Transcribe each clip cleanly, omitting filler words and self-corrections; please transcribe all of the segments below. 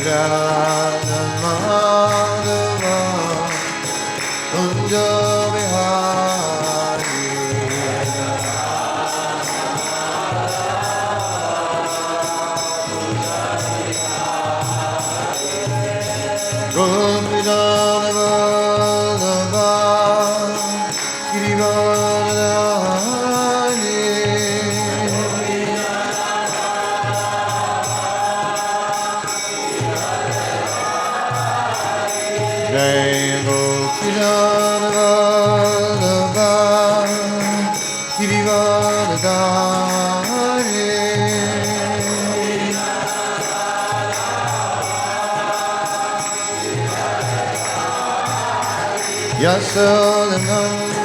Radha Madhava Kunja Vihari Gopinana Vallabha Girivaradhari Jai Gopinana Vallabha Girivaradhari Yasodananda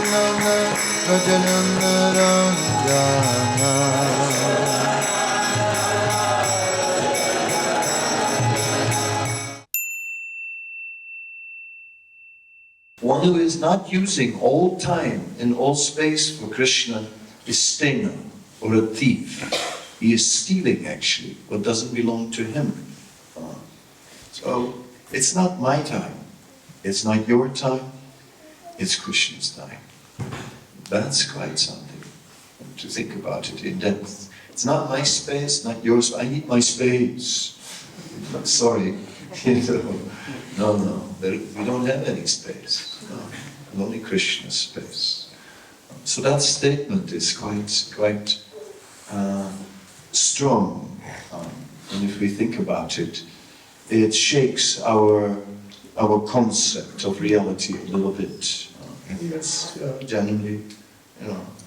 Rajananda Ranjana One who is not using all time and all space for Krishna is stena, or a thief. He is stealing actually what doesn't belong to him. So it's not my time, it's not your time, it's Krishna's time. That's quite something to think about it in depth. It's not my space, not yours. I need my space. Sorry. No, we don't have any space. No, only Krishna's space. So that statement is quite strong. And if we think about it, it shakes our concept of reality a little bit. Yes, generally,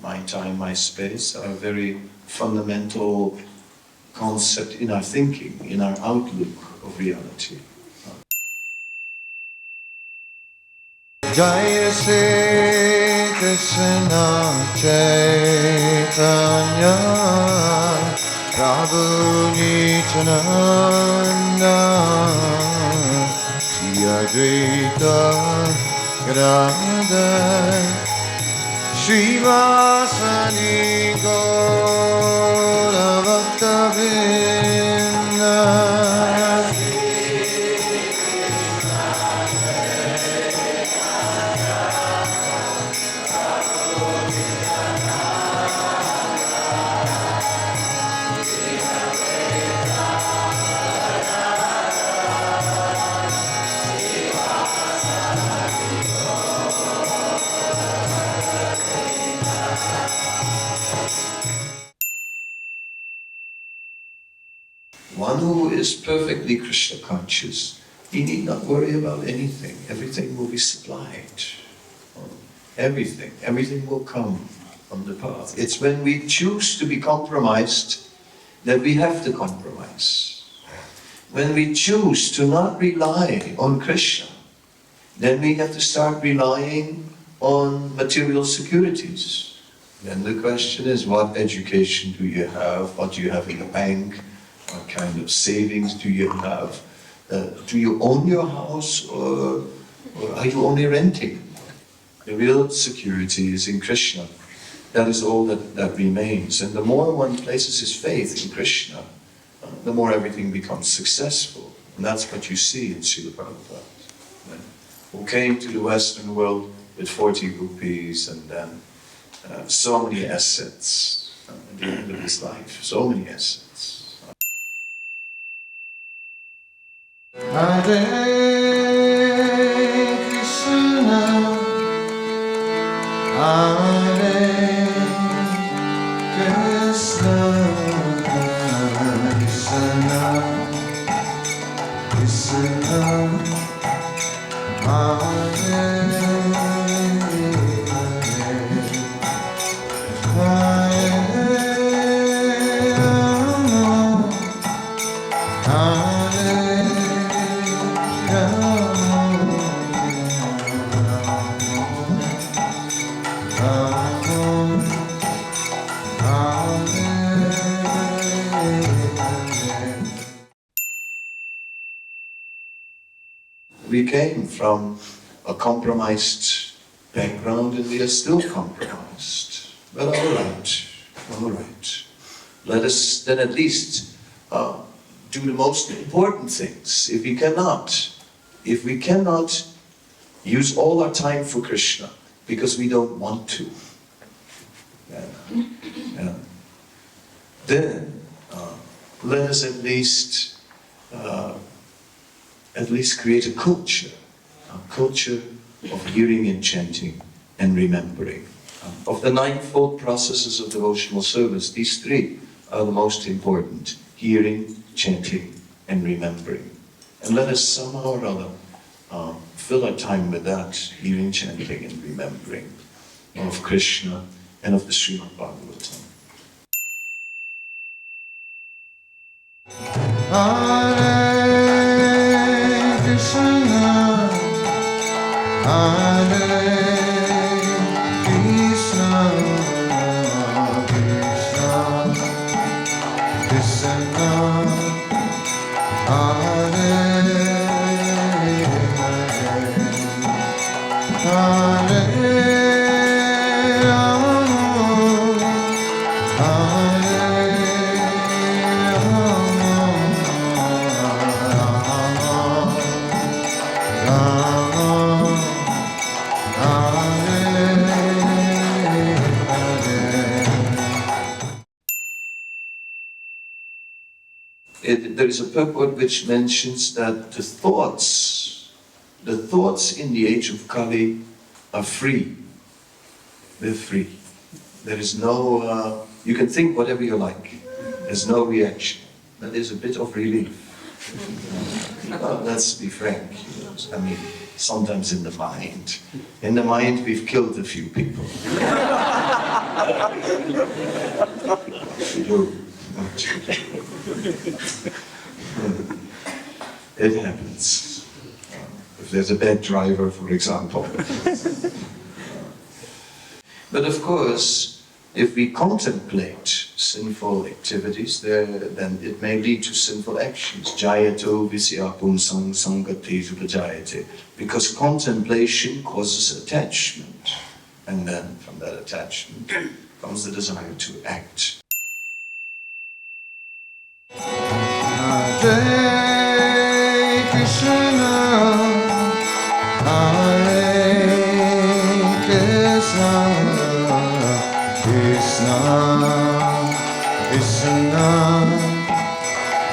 my time, my space are a very fundamental concept in our thinking, in our outlook of reality. Jaya Sri Krishna Chaitanya Prabhu Nityananda Shri Advaita Gadadhar Srivasadi Gaura Bhaktivedanta One who is perfectly Krishna conscious, he need not worry about anything. Everything will be supplied. Everything will come on the path. It's when we choose to be compromised that we have to compromise. When we choose to not rely on Krishna, then we have to start relying on material securities. Then the question is, what education do you have? What do you have in the bank? What kind of savings do you have? Do you own your house or are you only renting? The real security is in Krishna. That is all that remains. And the more one places his faith in Krishna, the more everything becomes successful. And that's what you see in Srila Prabhupada, who came to the Western world with 40 rupees and then so many assets at the end of his life, so many assets. Hare Krishna, Hare Krishna, Krishna Krishna, Hare We came from a compromised background and we are still compromised. But all right. Let us then at least do the most important things, if we cannot use all our time for Krishna because we don't want to, then let us at least create a culture of hearing and chanting and remembering. Of the ninefold processes of devotional service, these three are the most important: hearing, chanting, and remembering. And let us somehow or other fill our time with that, hearing, chanting, and remembering of Krishna and of the Srimad Bhagavatam. Hare Krishna, Hare Krishna, Krishna Krishna, Hare Hare, Hare Rama, Hare There is a purport which mentions that the thoughts in the age of Kali are free. They're free. There is no, you can think whatever you like. There's no reaction. That is a bit of relief. Let's be frank. I mean, sometimes in the mind. In the mind, we've killed a few people. It happens. If there's a bad driver, for example. But of course, if we contemplate sinful activities, then it may lead to sinful actions. Jayato visyapum sangatesu prajayate. Because contemplation causes attachment. And then from that attachment comes the desire to act. Hare Krishna, Hare Krishna, Krishna Krishna,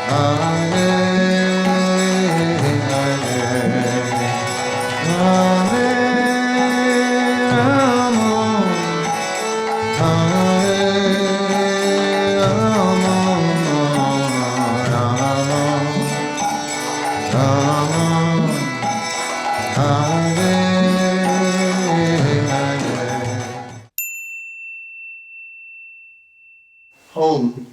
Hare Hare, Hare Rama, Hare Rama, Home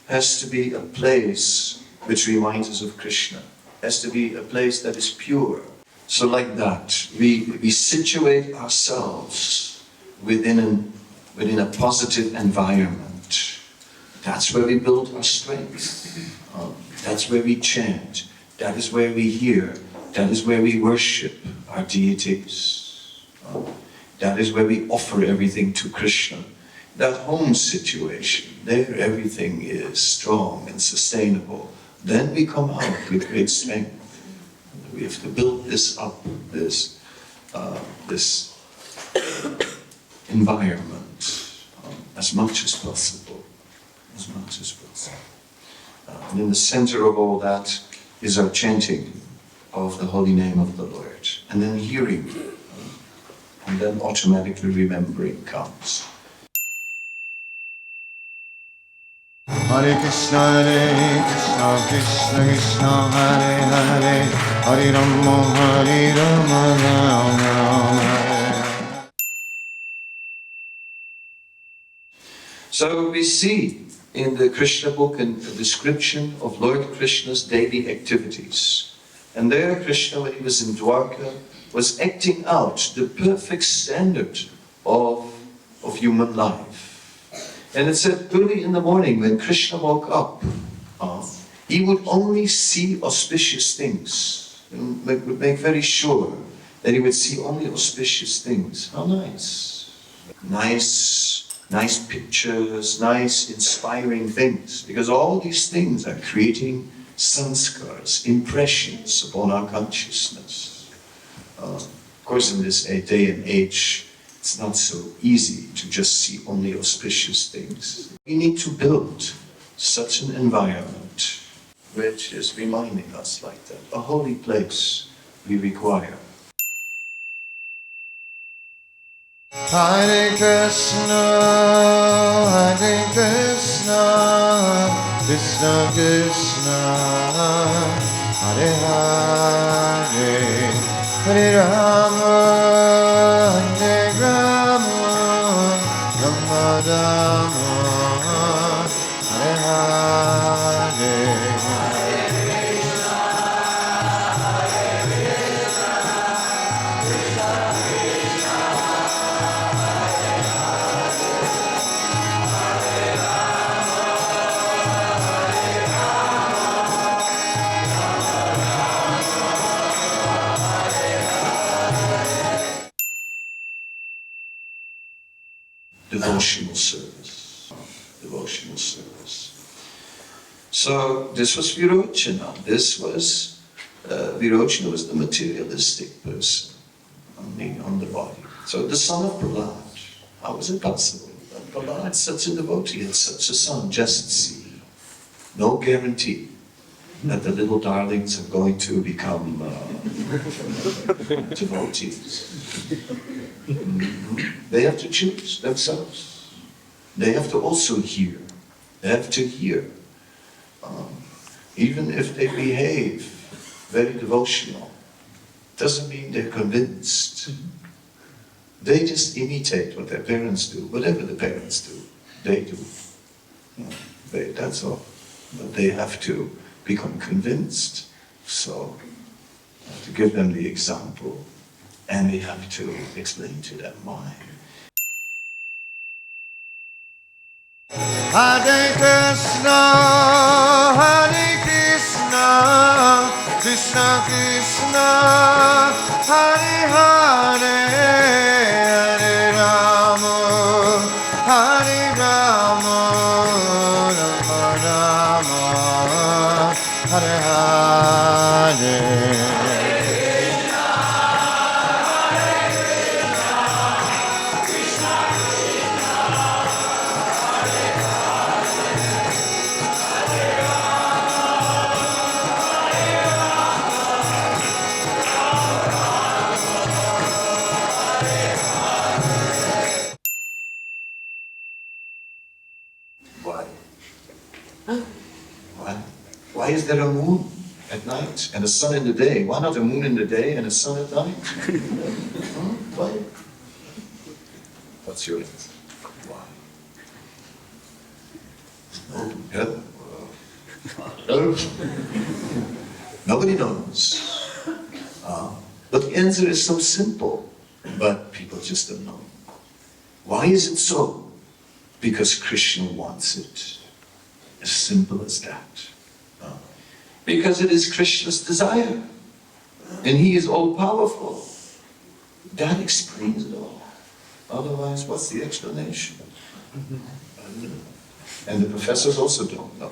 has to be a place which reminds us of Krishna. Has to be a place that is pure. So like that, we situate ourselves within a positive environment. That's where we build our strength. That's where we chant. That is where we hear. That is where we worship our deities. That is where we offer everything to Krishna. That home situation, there everything is strong and sustainable. Then we come out with great strength. We have to build this up, this environment as much as possible. As much as possible. And in the center of all that is our chanting of the holy name of the Lord. And then hearing. And then automatically remembering comes. Hare Krishna, Krishna Krishna, Hare Hare, Hare Rama, Hare Rama, Rama Rama, Hare. So we see in the Krishna book a description of Lord Krishna's daily activities. And there Krishna, when he was in Dwarka, was acting out the perfect standard of human life. And it said early in the morning when Krishna woke up, he would only see auspicious things. And would make very sure that he would see only auspicious things. How nice. Nice pictures, nice inspiring things. Because all these things are creating sanskars, impressions upon our consciousness. Of course, in this day and age, it's not so easy to just see only auspicious things. We need to build such an environment which is reminding us like that. A holy place we require. Hare Krishna, Krishna Krishna, Hare Hare, Hare Rama, Hare Rama, Rama Rama, Hare Hare. Devotional service. Devotional service. So this was Virochana. This was Virochana was the materialistic person on the body. So the son of Prahlad. How was it possible? Prahlad, such a devotee, had such a son. Just see. No guarantee that the little darlings are going to become devotees. They have to choose themselves. They have to also hear. They have to hear. Even if they behave very devotional, doesn't mean they're convinced. They just imitate what their parents do. Whatever the parents do, they do. That's all. But they have to become convinced. So, to give them the example. And we have to explain to them why. Hare Krishna, Krishna Krishna, Hare Hare, Hare Rama, Hare Rama, Rama Rama, Hare Hare. Why is there a moon at night and a sun in the day? Why not a moon in the day and a sun at night? Why? What's your answer? Why? Nobody knows. But the answer is so simple, but people just don't know. Why is it so? Because Krishna wants it. As simple as that. Because it is Krishna's desire. And he is all-powerful. That explains it all. Otherwise, what's the explanation? And the professors also don't know.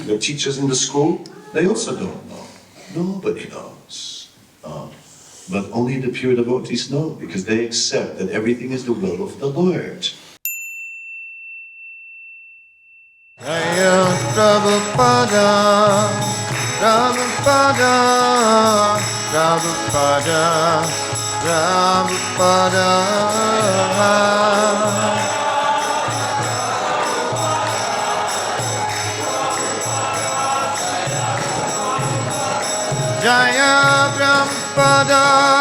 The teachers in the school, they also don't know. Nobody knows. But only the pure devotees know, because they accept that everything is the will of the Lord. Jaya Prabhupada, Prabhupada, Prabhupada, Prabhupada. Jaya Prabhupada.